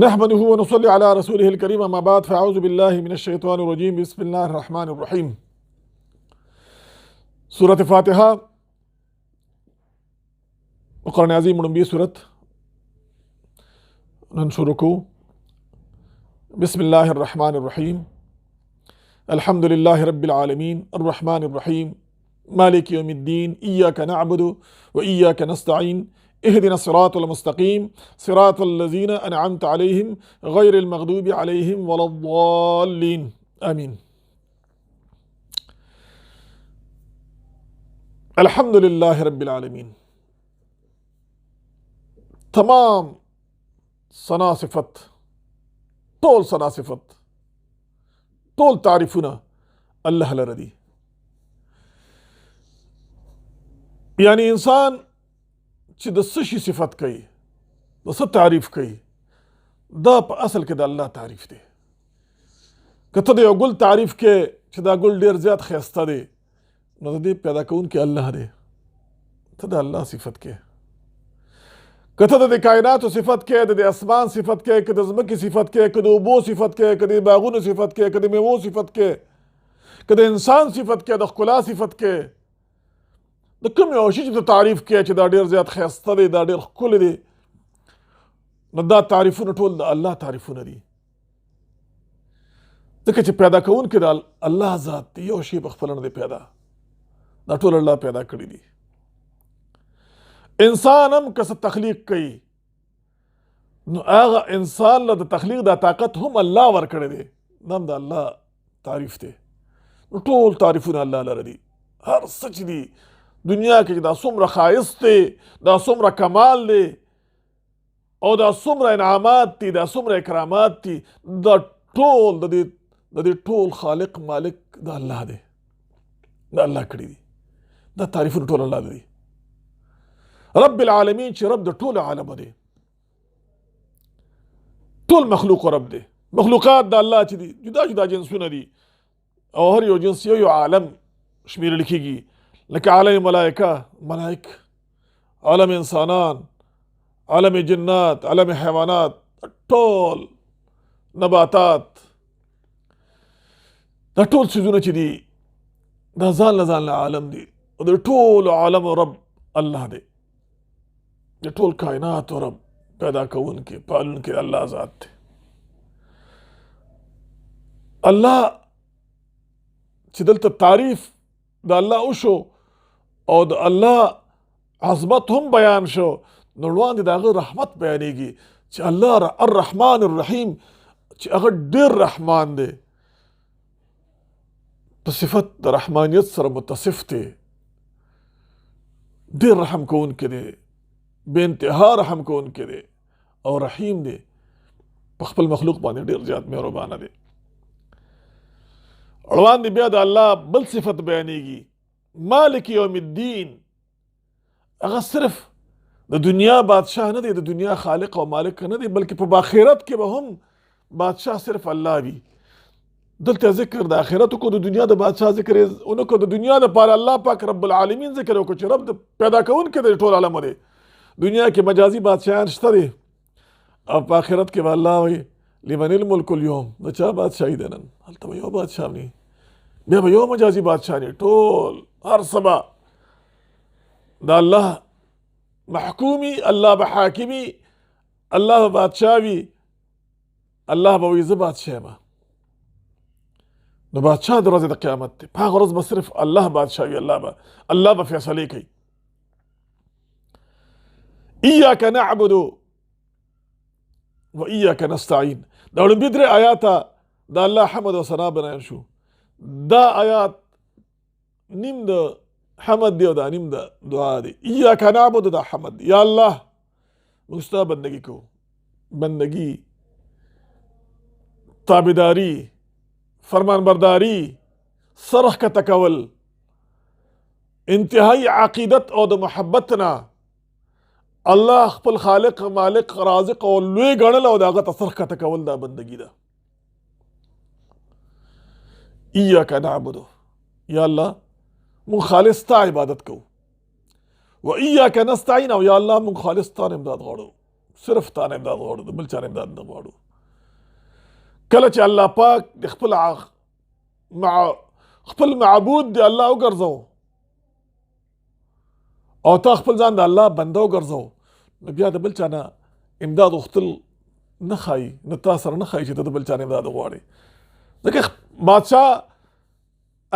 نحمده ونصلي على رسوله الكريم أما بعد فأعوذ بالله من الشيطان الرجيم بسم الله الرحمن الرحيم. سورة فاتحة وقرآن عظيم من سورة ننشركو. بسم الله الرحمن الرحيم. الحمد لله رب العالمين الرحمن الرحيم مالك يوم الدين إياك نعبد وإياك نستعين اهدنا الصراط المستقيم صراط الذين أنعمت عليهم غير المغضوب عليهم ولا الضالين آمين. الحمد لله رب العالمين. تمام ثنا صفت طول ثنا صفت طول تعرفنا الله لردي. يعني إنسان چې د څه شي صفت کوي د څه تعریف کوي دا په اصل کې د الله تعریف دی. که ته د یو ګل تعریف کې چې دا ګل ډیر زیات ښایسته دی نو د دې پیدا کوونکی الله دی، ته د الله صفت کې. که ته د کائناتو صفت کې، د اسمان صفت کې، که د ځمکې صفت کې، که د اوبو صفت کې، که د باغونو صفت کې، که د میوو صفت کې، که د انسان صفت کې، د ښکلا صفت کې، د کوم یو شي چې ته تعریف کې چې دا ډیر زیات ښایسته دی، دا ډیر ښکلی دی، نو دا تعریفونه ټول د الله تعریفونه دي. ځکه چې پیدا کوونکی د الله ذات دی، یو شی په خپله نه دی پیدا، دا ټول الله پیدا کړي دي. انسان هم که څه تخلیق کوي نو هغه انسان له د تخلیق دا طاقت هم الله ورکړی دی، دا هم د الله تعریف دی. نو ټول تعریفونه الله لره دي. هر څه چې دي دنیا کې دا څومره ښایست دی، دا څومره کمال دی او دا څومره انعامات دي، دا څومره اکرامات دي، دا ټول د دې ټول خالق مالک د الله دی، د الله کړي دي. دا تعریفونه ټول الله دی. رب العالمین چې رب د ټول عالم دی، ټول مخلوق رب دی. مخلوقات د الله چې دي جدا جدا جنسونه دي او هر یو جنس یو عالم شمیرل کېږي، لکه عالم ملائک، عالم انسانان، عالم جنات، عالم حیوانات، ټول نباتات، دا ټول څیزونه چې دي دا ځان له عالم دي او د ټول عالم رب الله دی. د ټول کائنات رب پیدا کوونکی پالونکی الله ذات دی. الله چې دلته تعریف د الله وشو او د الله عظمت هم بیان شو، نو وړاندې د هغه رحمت بیانېږي چې الله الرحمن الرحیم چې هغه ډېر رحمان دی، په صفت د رحمانیت سره متصف دی، ډېر رحم کوونکی دی، بے انتها رحم کوونکی دی او رحیم دی، په خپل مخلوق باندې ډېر زیات مهربانه دی. وړاندې بیا د الله بل صفت بیانېږي مالک یوم الدین. هغه صرف د دنیا بادشاہ نه دی، د دنیا خالق او مالک نه دی، بلکې په آخرت کې به هم بادشاہ صرف الله وي. دلته ذکر د آخرت کو د دنیا د بادشاہ ذکر اونکو د دنیا لپاره الله پاک رب العالمین ذکر وکړو چې رب د پیدا کوونکی دی ټول عالم دی. دنیا کې مجازي بادشاہان شته دي او په آخرت کې به الله وایي لمن الملک اليوم، د چا بادشاهي ده نن؟ هلته به یو بادشاہ نه، بیا به یو مجازي بادشاہ نه، ټول هر سبا د الله محکومي، الله به حاکمي، الله به بادشاہ وي، الله به وایي زه بادشاہ یم. نو بادشاہ د ورځې د قیامت دی، په هغه ورځ به صرف الله بادشاہ وي، الله به فیصلې کوي. ایاک نعبد و ایاک نستعین. دا وړاندې درې آیاته د الله حمد او ثنا بیان شو. دا آیات نیم د حمد دی او دا نیم د دعا دی. ایاک نعبد دا حمد دی، یا الله موږ ستا بندگی کوو، بندگی، تابعداري، فرمانبرداري، سر ښکته کول، انتهایی عقیدت او د محبت نه الله خپل خالق مالک رازق او لوی ګڼل او د هغه ته سر ښکته کول دا بندگی ده. ایاک نعبد، یا الله مونږ خالص تا عبادت کوو، و ایاک نستعین، او یا الله مونږ خالص تا امداد غواړو، صرف تا نه امداد غواړو، د بل چا نه امداد نه غواړو. کله چې الله پاک د خپل معبود دی الله وګرځو او تا خپل ځان د الله بنده وګرځو، نو بیا د بل چا نه امداد غوښتل نه ښایي، نه تا سره نه ښایي چې ته د بل چا نه امداد وغواړې. ځکه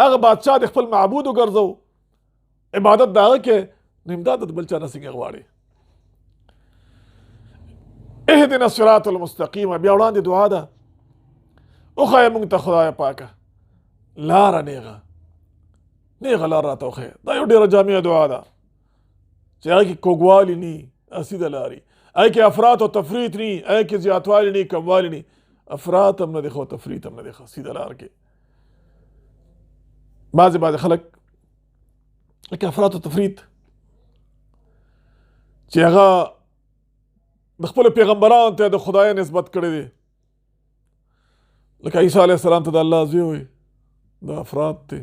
هغه بادشاه د خپل معبود وګرځو، عبادت د هغه کې، نو امداد د بل چا نه څنګه غواړې. اهدنا الصراط المستقیم، بیا وړاندې دعا ده، وښایه موږ ته خدای پاکه لاره نیغه لار راته وښیه. دا یو ډېره جامعه دعا ده چې هغه کې کوږوالی ني، سیده لارې، هغه کې افراط او تفریط ني، هغه کې زیاتوالی ني کموالی ني. افراط هم نه دی ښه، تفریط هم نه دی ښه، سیده لار کې. بعضې خلک لکه افراط او تفریط چې هغه د خپلو پیغمبرانو ته د خدای نسبت کړی دی، لکه عیسی علیه السلام ته د الله زوی وایي، دا افراط دی.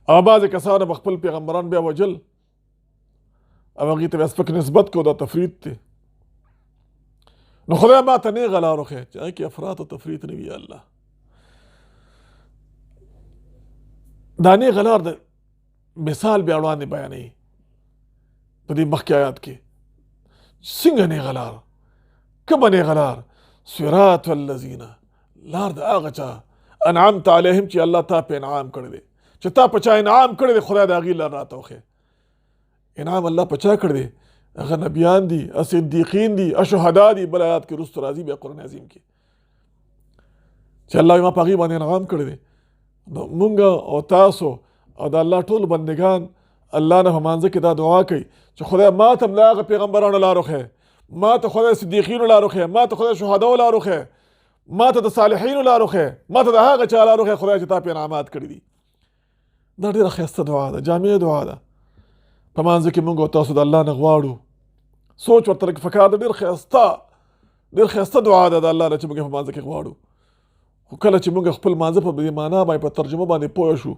او بعضې کسانو به خپل پیغمبران بیا وجل او هغې ته بیا سپک نسبت کو، دا تفریط دی. نو خدای ما ته نیغه لار وښیه چې هغې کې افراط او تفریط نه وي. یا الله دا نیغه لار د مثال بیا وړاندې بیانوي په دې مخکې آیات کې. څنګه نیغه لار؟ کومه نیغه لار؟ صراط الذین، لار د هغه چا انعمت علیهم چې الله تا په انعام کړی دی، چې تا په چا انعام کړی دی، خدای د هغې لار راته وښیه. انعام الله په چا کړی دی؟ هغه نبیان دي، صدیقین دي، شهدا دي. بل آیات کې وروسته راځي بیا قرآن عظیم کې چې الله ما په هغې باندې انعام کړی دی. نو مونږ او تاسو او د الله ټول بندگان الله نه په مانځه کې دا دعا کوي چې خدای ما ته هم د هغه پیغمبرانو لار وښیه، ما ته خدای صدیقینو لار وښیه، ما ته خدای شهداو لار وښیه، ما ته د صالحینو لار وښیه، ما ته د هغه چا لار وښیه خدای چې تا په انعامات کړي دي. دا ډېره ښایسته دعا ده، جامع دعا ده. په مانځه کې مونږ او تاسو د الله نه غواړو، سوچ ورته لږ پکار ده. ډېر ښایسته دعا ده د الله نه چې مونږ په مانځه کې غواړو. خو کله چې مونږ خپل مانځه په دې معنا باندې، په ترجمه باندې پوه شو،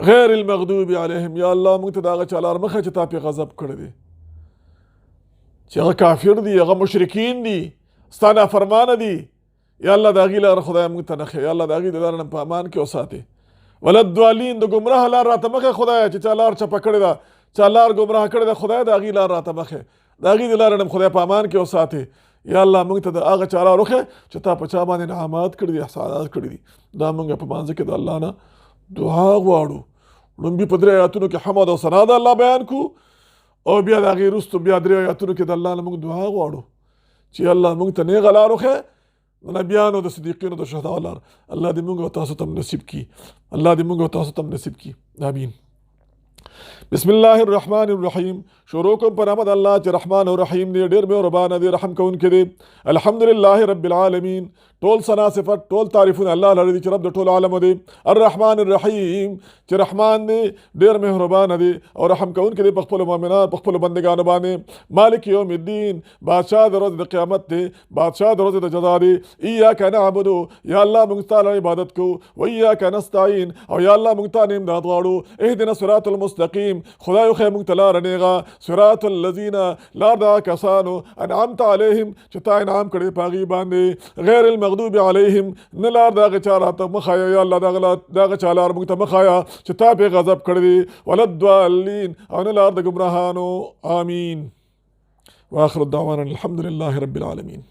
غیر المغضوب علیهم، یا الله مونږ ته د هغه چا لار مه ښیه چې تا پرې غضب کړی دی، چې هغه کافر دي، هغه مشرکین دي، ستا نافرمانه دي. یا الله د هغې لاره خدای مونږ ته نه ښیه. یا الله د هغې د لاره نه په امان کې وساتې. وللضالین، د ګمراه لار راته مه ښیه خدایه، چې چا لار چپه کړې ده، چا لار ګمراه کړې ده، خدای د هغې لار راته مه ښیه، د هغې د لارې نه خدای په امان کې وساتې. یا الله مونږ ته د هغه چا لار وښیه چې تا په چا باندې انعامات کړي دي، احسانات کړي دي. دا مونږ په مانځه کې د الله نه دعا غواړو. لومبي په 3 آیاتونو کې حمد او ثنا د الله بیان کو، او بیا د هغې وروسته بیا 3 آیاتونو کې د الله نه مونږ دعا غواړو چې الله مونږ ته نیغه لار وښیه، د نبیانو، د صدیقینو، د شهداو لار. الله دې مونږ او تاسو ته نصیب کړي. الله دې مونږ او تاسو ته نصیب کړي. آمین. بسم الله الرحمن الرحیم. شروع کوم په نام د الله چې رحمان او رحیم دی، ډېر مهربان دی، رحم کوونکی دی. الحمدلله رب العالمین. ټول ثنا صفت، ټول تعریفونه الله لري چې رب د ټول عالم دی. الرحمن الرحیم، چې رحمان دی، ډېر مهربان دی او رحم کوونکی دی په خپلو مؤمنانو، په خپلو بندګانو باندې. مالک یوم الدین، بادشاه د ورځې د قیامت دی، بادشاه د ورځې د جزا دی. ایاک نعبد، یا الله موږ ستا عبادت کوو، و ایاک نستعین، او یا الله موږ ته امداد غواړو. اهدنا الصراط المستقیم، خدای وښیه موږ ته لاره نیغه. صراط الذین، لار د هغه کسانو انعمت علیهم چې تا انعام کړی په هغې باندې. غیر المغضوب علیهم، نه لار د هغه چا راته مه ښایه، یا الله د هغه چا لار موږ ته مه ښایه چې تا پرې غضب کړی دی. وللضالین، او نه لار د ګمراهانو. آمین. واخر الدعوانا الحمد لله رب العالمین.